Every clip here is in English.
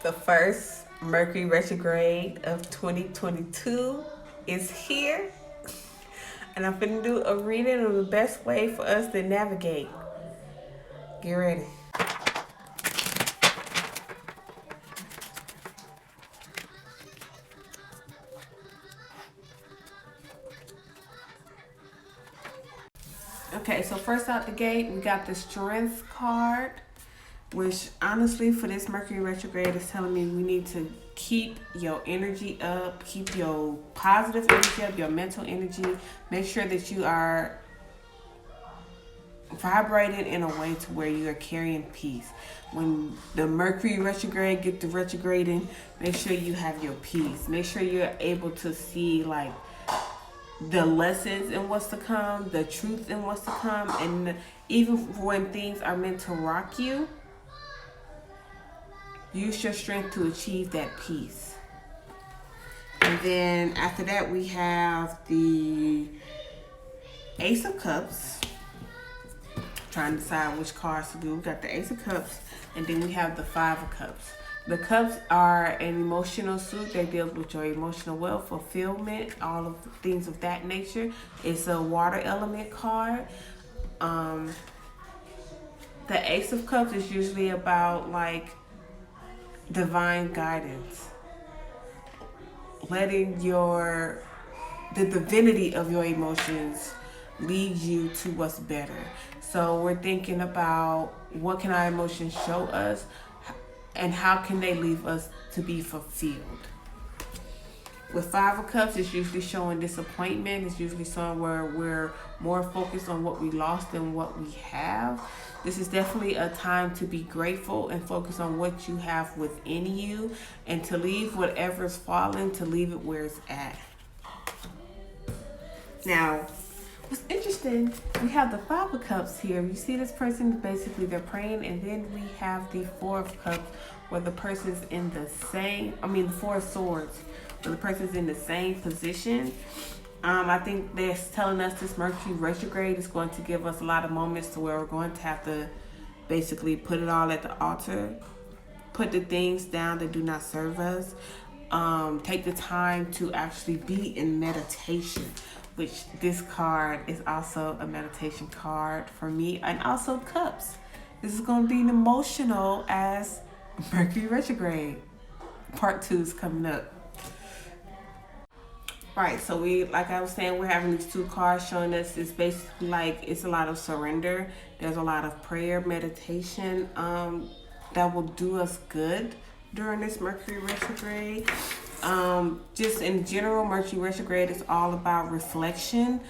The first Mercury retrograde of 2022 is here. And I'm finna do a reading of the best way for us to navigate. Get ready. Okay, so first out the gate, we got the Strength card, which honestly for this Mercury retrograde is telling me we need to keep your energy up, keep your positive energy up, your mental energy. Make sure that you are vibrating in a way to where you are carrying peace. When the Mercury retrograde get to retrograding, make sure you have your peace. Make sure you're able to see like the lessons in what's to come, the truth in what's to come, and even when things are meant to rock you, use your strength to achieve that peace. And then after that, we have the Ace of Cups. Trying to decide which cards to do. We got the Ace of Cups, and then we have the Five of Cups. The cups are an emotional suit that deals with your emotional wealth, fulfillment, all of the things of that nature. It's a water element card. The Ace of Cups is usually about like divine guidance, letting the divinity of your emotions lead you to what's better. So we're thinking about what can our emotions show us and how can they leave us to be fulfilled. With Five of Cups, it's usually showing disappointment. It's usually showing where we're more focused on what we lost than what we have. This is definitely a time to be grateful and focus on what you have within you, and to leave whatever's fallen, to leave it where it's at. Now, what's interesting, we have the Five of Cups here. You see this person, basically they're praying, and then we have the Four of Cups where the person's in the Four of Swords, where the person's in the same position. I think that's telling us this Mercury retrograde is going to give us a lot of moments to where we're going to have to basically put it all at the altar, put the things down that do not serve us, take the time to actually be in meditation, which this card is also a meditation card for me, and also Cups. This is going to be emotional as Mercury retrograde. Part 2 is coming up. Right, so like I was saying, we're having these two cards showing us it's basically like it's a lot of surrender. There's a lot of prayer, meditation that will do us good during this Mercury retrograde. Just in general, Mercury retrograde is all about reflection,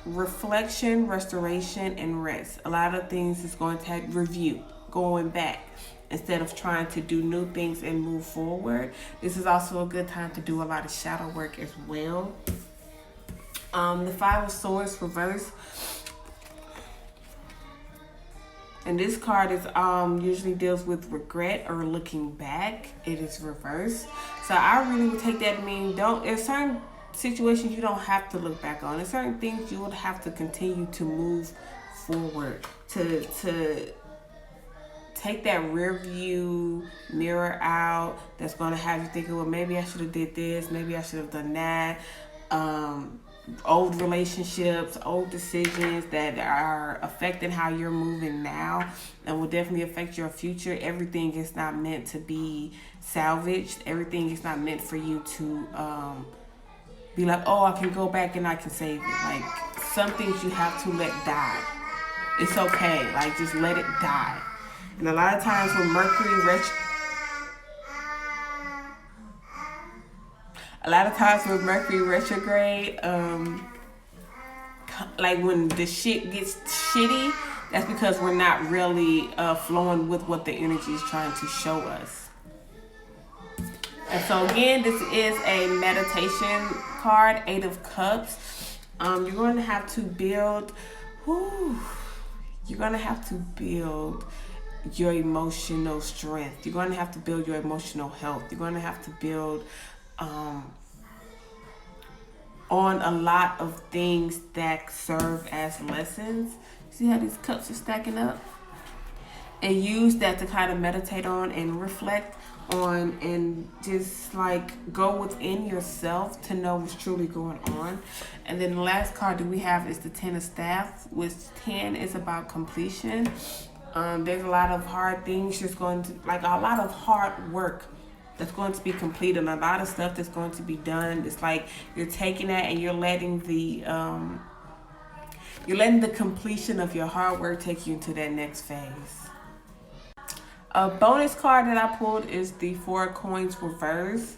restoration, and rest. A lot of things is going to have review, going back, instead of trying to do new things and move forward. This is also a good time to do a lot of shadow work as well. The Five of Swords reverse. And this card is usually deals with regret or looking back. It is reversed. So I really would take that to mean there's certain situations you don't have to look back on. There's certain things you would have to continue to move forward, to take that rear view mirror out that's going to have you thinking, well, maybe I should have did this, maybe I should have done that. Old relationships, old decisions that are affecting how you're moving now and will definitely affect your future. Everything is not meant to be salvaged. Everything is not meant for you to be like, oh, I can go back and I can save it. Like, some things you have to let die. It's okay. Like, just let it die. And a lot of times when Mercury retrograde, like when the shit gets shitty, that's because we're not really flowing with what the energy is trying to show us. And so again, this is a meditation card, Eight of Cups. You're going to have to build, your emotional strength. You're going to have to build your emotional health. You're going to have to build on a lot of things that serve as lessons. See how these cups are stacking up? and use that to kind of meditate on and reflect on, and just like go within yourself to know what's truly going on. And then the last card that we have is the 10 of Staff, which 10 is about completion. There's a lot of hard things just going to, like a lot of hard work that's going to be completed, a lot of stuff that's going to be done. It's like you're taking that and you're letting the completion of your hard work take you into that next phase. A bonus card that I pulled is the 4 of Coins reverse,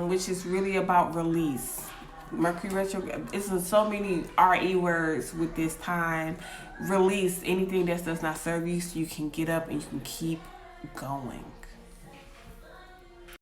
which is really about release. Mercury Retrograde, it's so many RE words with this time. Release anything that does not serve you so you can get up and you can keep going.